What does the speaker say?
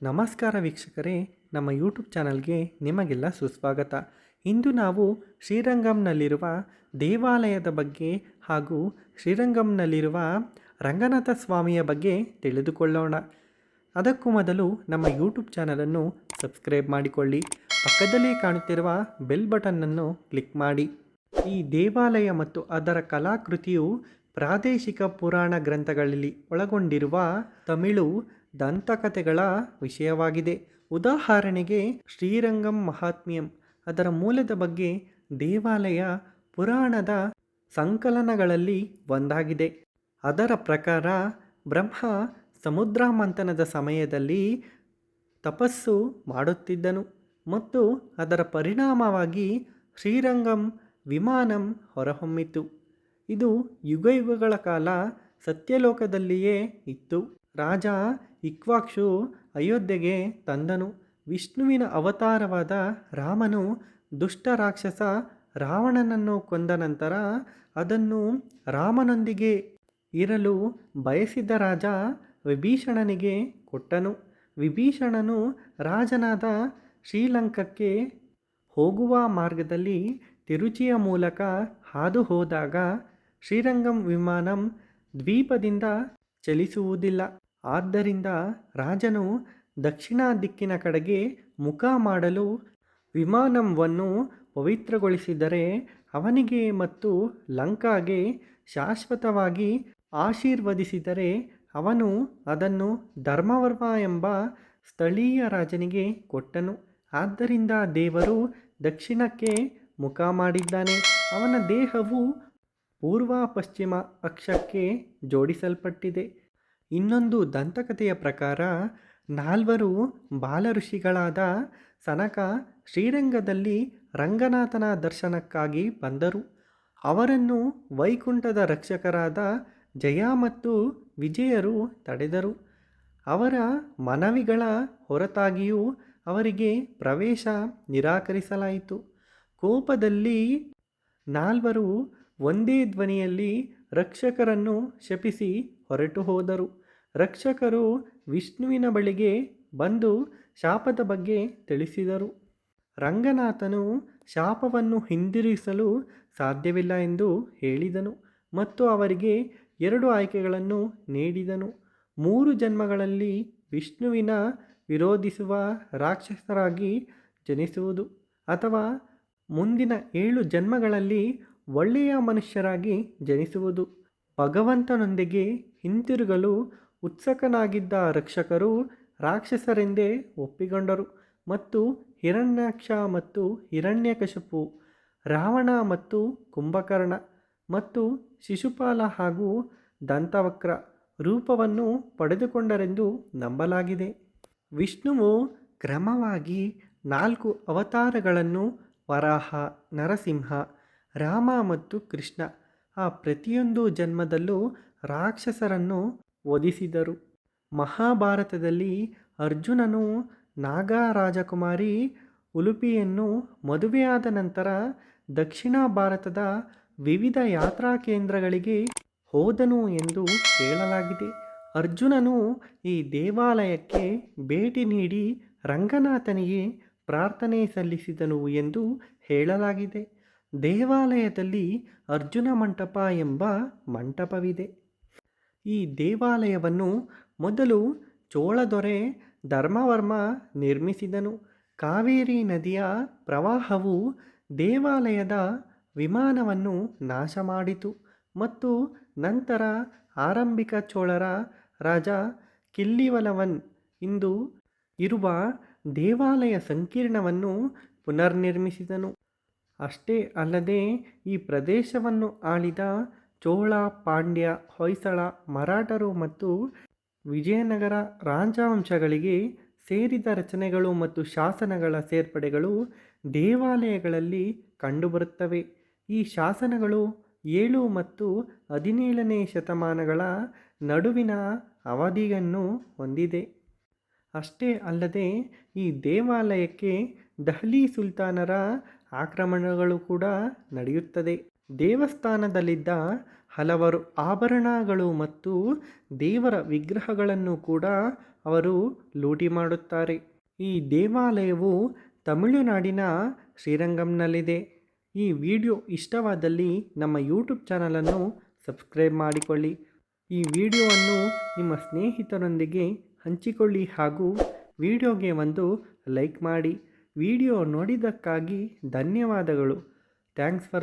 ನಮಸ್ಕಾರ ವೀಕ್ಷಕರೇ, ನಮ್ಮ ಯೂಟ್ಯೂಬ್ ಚಾನಲ್ಗೆ ನಿಮಗೆಲ್ಲ ಸುಸ್ವಾಗತ. ಇಂದು ನಾವು ಶ್ರೀರಂಗಂನಲ್ಲಿರುವ ದೇವಾಲಯದ ಬಗ್ಗೆ ಹಾಗೂ ಶ್ರೀರಂಗಂನಲ್ಲಿರುವ ರಂಗನಾಥ ಸ್ವಾಮಿಯ ಬಗ್ಗೆ ತಿಳಿದುಕೊಳ್ಳೋಣ. ಅದಕ್ಕೂ ಮೊದಲು ನಮ್ಮ ಯೂಟ್ಯೂಬ್ ಚಾನಲನ್ನು ಸಬ್ಸ್ಕ್ರೈಬ್ ಮಾಡಿಕೊಳ್ಳಿ, ಪಕ್ಕದಲ್ಲೇ ಕಾಣುತ್ತಿರುವ ಬೆಲ್ ಬಟನ್ನನ್ನು ಕ್ಲಿಕ್ ಮಾಡಿ. ಈ ದೇವಾಲಯ ಮತ್ತು ಅದರ ಕಲಾಕೃತಿಯು ಪ್ರಾದೇಶಿಕ ಪುರಾಣ ಗ್ರಂಥಗಳಲ್ಲಿ ಒಳಗೊಂಡಿರುವ ತಮಿಳು ದಂತಕಥೆಗಳ ವಿಷಯವಾಗಿದೆ. ಉದಾಹರಣೆಗೆ ಶ್ರೀರಂಗಂ ಮಹಾತ್ಮ್ಯಂ, ಅದರ ಮೂಲದ ಬಗ್ಗೆ ದೇವಾಲಯ ಪುರಾಣದ ಸಂಕಲನಗಳಲ್ಲಿ ಒಂದಾಗಿದೆ. ಅದರ ಪ್ರಕಾರ ಬ್ರಹ್ಮ ಸಮುದ್ರ ಮಂಥನದ ಸಮಯದಲ್ಲಿ ತಪಸ್ಸು ಮಾಡುತ್ತಿದ್ದನು ಮತ್ತು ಅದರ ಪರಿಣಾಮವಾಗಿ ಶ್ರೀರಂಗಂ ವಿಮಾನಂ ಹೊರಹೊಮ್ಮಿತು. ಇದು ಯುಗಯುಗಗಳ ಕಾಲ ಸತ್ಯಲೋಕದಲ್ಲಿಯೇ ಇತ್ತು. ರಾಜ ಇಕ್ಷ್ವಾಕು ಅಯೋಧ್ಯೆಗೆ ತಂದನು. ವಿಷ್ಣುವಿನ ಅವತಾರವಾದ ರಾಮನು ದುಷ್ಟ ರಾಕ್ಷಸ ರಾವಣನನ್ನು ಕೊಂದ ನಂತರ ಅದನ್ನು ರಾಮನೊಂದಿಗೆ ಇರಲು ಬಯಸಿದ್ದ ರಾಜ ವಿಭೀಷಣನಿಗೆ ಕೊಟ್ಟನು. ವಿಭೀಷಣನು ರಾಜನಾದ ಶ್ರೀಲಂಕಾಕ್ಕೆ ಹೋಗುವ ಮಾರ್ಗದಲ್ಲಿ ತಿರುಚಿಯ ಮೂಲಕ ಹಾದು ಹೋದಾಗ ಶ್ರೀರಂಗಂ ವಿಮಾನಂ ದ್ವೀಪದಿಂದ ಚಲಿಸುವುದಿಲ್ಲ. ಆದ್ದರಿಂದ ರಾಜನು ದಕ್ಷಿಣ ದಿಕ್ಕಿನ ಕಡೆಗೆ ಮುಖ ಮಾಡಲು ವಿಮಾನವನ್ನು ಪವಿತ್ರಗೊಳಿಸಿದರೆ ಅವನಿಗೆ ಮತ್ತು ಲಂಕಾಗೆ ಶಾಶ್ವತವಾಗಿ ಆಶೀರ್ವದಿಸಿದರೆ ಅವನು ಅದನ್ನು ಧರ್ಮವರ್ಮ ಎಂಬ ಸ್ಥಳೀಯ ರಾಜನಿಗೆ ಕೊಟ್ಟನು. ಆದ್ದರಿಂದ ದೇವರು ದಕ್ಷಿಣಕ್ಕೆ ಮುಖ ಮಾಡಿದ್ದಾನೆ. ಅವನ ದೇಹವು ಪೂರ್ವ ಪಶ್ಚಿಮ ಅಕ್ಷಕ್ಕೆ ಜೋಡಿಸಲ್ಪಟ್ಟಿದೆ. ಇನ್ನೊಂದು ದಂತಕಥೆಯ ಪ್ರಕಾರ 4 ಬಾಲಋಷಿಗಳಾದ ಸನಕ ಶ್ರೀರಂಗದಲ್ಲಿ ರಂಗನಾಥನ ದರ್ಶನಕ್ಕಾಗಿ ಬಂದರು. ಅವರನ್ನು ವೈಕುಂಠದ ರಕ್ಷಕರಾದ ಜಯ ಮತ್ತು ವಿಜಯರು ತಡೆದರು. ಅವರ ಮನವಿಗಳ ಹೊರತಾಗಿಯೂ ಅವರಿಗೆ ಪ್ರವೇಶ ನಿರಾಕರಿಸಲಾಯಿತು. ಕೋಪದಲ್ಲಿ 4 ಒಂದೇ ಧ್ವನಿಯಲ್ಲಿ ರಕ್ಷಕರನ್ನು ಶಪಿಸಿ ಹೊರಟು ಹೋದರು. ರಕ್ಷಕರು ವಿಷ್ಣುವಿನ ಬಳಿಗೆ ಬಂದು ಶಾಪದ ಬಗ್ಗೆ ತಿಳಿಸಿದರು. ರಂಗನಾಥನು ಶಾಪವನ್ನು ಹಿಂದಿರುಗಿಸಲು ಸಾಧ್ಯವಿಲ್ಲ ಎಂದು ಹೇಳಿದನು ಮತ್ತು ಅವರಿಗೆ 2 ಆಯ್ಕೆಗಳನ್ನು ನೀಡಿದನು. 3 ಜನ್ಮಗಳಲ್ಲಿ ವಿಷ್ಣುವಿನ ವಿರೋಧಿಸುವ ರಾಕ್ಷಸರಾಗಿ ಜನಿಸುವುದು ಅಥವಾ ಮುಂದಿನ 7 ಜನ್ಮಗಳಲ್ಲಿ ಒಳ್ಳೆಯ ಮನುಷ್ಯರಾಗಿ ಜನಿಸುವುದು. ಭಗವಂತನೊಂದಿಗೆ ಹಿಂತಿರುಗಲು ಉತ್ಸುಕನಾಗಿದ್ದ ರಕ್ಷಕರು ರಾಕ್ಷಸರೆಂದೇ ಒಪ್ಪಿಕೊಂಡರು ಮತ್ತು ಹಿರಣ್ಯಾಕ್ಷ ಮತ್ತು ಹಿರಣ್ಯಕಶಿಪು, ರಾವಣ ಮತ್ತು ಕುಂಭಕರ್ಣ ಮತ್ತು ಶಿಶುಪಾಲ ಹಾಗೂ ದಂತವಕ್ರ ರೂಪವನ್ನು ಪಡೆದುಕೊಂಡರೆಂದು ನಂಬಲಾಗಿದೆ. ವಿಷ್ಣುವು ಕ್ರಮವಾಗಿ 4 ಅವತಾರಗಳನ್ನು ವರಾಹ, ನರಸಿಂಹ, ರಾಮ ಮತ್ತು ಕೃಷ್ಣ ಆ ಪ್ರತಿಯೊಂದು ಜನ್ಮದಲ್ಲೂ ರಾಕ್ಷಸರನ್ನು ವಧಿಸಿದರು. ಮಹಾಭಾರತದಲ್ಲಿ ಅರ್ಜುನನು ನಾಗ ರಾಜಕುಮಾರಿ ಉಲುಪಿಯನ್ನು ಮದುವೆಯಾದ ನಂತರ ದಕ್ಷಿಣ ಭಾರತದ ವಿವಿಧ ಯಾತ್ರಾ ಕೇಂದ್ರಗಳಿಗೆ ಹೋದನು ಎಂದು ಹೇಳಲಾಗಿದೆ. ಅರ್ಜುನನು ಈ ದೇವಾಲಯಕ್ಕೆ ಭೇಟಿ ನೀಡಿ ರಂಗನಾಥನಿಗೆ ಪ್ರಾರ್ಥನೆ ಸಲ್ಲಿಸಿದನು ಎಂದು ಹೇಳಲಾಗಿದೆ. ದೇವಾಲಯದಲ್ಲಿ ಅರ್ಜುನ ಮಂಟಪ ಎಂಬ ಮಂಟಪವಿದೆ. ಈ ದೇವಾಲಯವನ್ನು ಮೊದಲು ಚೋಳ ದೊರೆ ಧರ್ಮವರ್ಮ ನಿರ್ಮಿಸಿದನು. ಕಾವೇರಿ ನದಿಯ ಪ್ರವಾಹವು ದೇವಾಲಯದ ವಿಮಾನವನ್ನು ನಾಶ ಮಾಡಿತು ಮತ್ತು ನಂತರ ಆರಂಭಿಕ ಚೋಳರ ರಾಜ ಕಿಲ್ಲಿವಲವನ್ ಇಂದು ಇರುವ ದೇವಾಲಯ ಸಂಕೀರ್ಣವನ್ನು ಪುನರ್ನಿರ್ಮಿಸಿದನು. ಅಷ್ಟೇ ಅಲ್ಲದೆ ಈ ಪ್ರದೇಶವನ್ನು ಆಳಿದ ಚೋಳ, ಪಾಂಡ್ಯ, ಹೊಯ್ಸಳ, ಮರಾಠರು ಮತ್ತು ವಿಜಯನಗರ ರಾಜವಂಶಗಳಿಗೆ ಸೇರಿದ ರಚನೆಗಳು ಮತ್ತು ಶಾಸನಗಳ ಸೇರ್ಪಡೆಗಳು ದೇವಾಲಯಗಳಲ್ಲಿ ಕಂಡುಬರುತ್ತವೆ. ಈ ಶಾಸನಗಳು 7 ಮತ್ತು 17ನೇ ಶತಮಾನಗಳ ನಡುವಿನ ಅವಧಿಯನ್ನು ಹೊಂದಿದೆ. ಅಷ್ಟೇ ಅಲ್ಲದೆ ಈ ದೇವಾಲಯಕ್ಕೆ ದೆಹಲಿ ಸುಲ್ತಾನರ ಆಕ್ರಮಣಗಳು ಕೂಡ ನಡೆಯುತ್ತದೆ. ದೇವಸ್ಥಾನದಲ್ಲಿದ್ದ ಹಲವಾರು ಆಭರಣಗಳು ಮತ್ತು ದೇವರ ವಿಗ್ರಹಗಳನ್ನು ಕೂಡ ಅವರು ಲೂಟಿ ಮಾಡುತ್ತಾರೆ. ಈ ದೇವಾಲಯವು ತಮಿಳುನಾಡಿನ ಶ್ರೀರಂಗಂನಲ್ಲಿದೆ. ಈ ವಿಡಿಯೋ ಇಷ್ಟವಾದಲ್ಲಿ ನಮ್ಮ ಯೂಟ್ಯೂಬ್ ಚಾನಲನ್ನು ಸಬ್ಸ್ಕ್ರೈಬ್ ಮಾಡಿಕೊಳ್ಳಿ. ಈ ವಿಡಿಯೋವನ್ನು ನಿಮ್ಮ ಸ್ನೇಹಿತರೊಂದಿಗೆ ಹಂಚಿಕೊಳ್ಳಿ ಹಾಗೂ ವಿಡಿಯೋಗೆ ಒಂದು ಲೈಕ್ ಮಾಡಿ. ವಿಡಿಯೋ ನೋಡಿದ್ದಕ್ಕಾಗಿ ಧನ್ಯವಾದಗಳು. Thanks for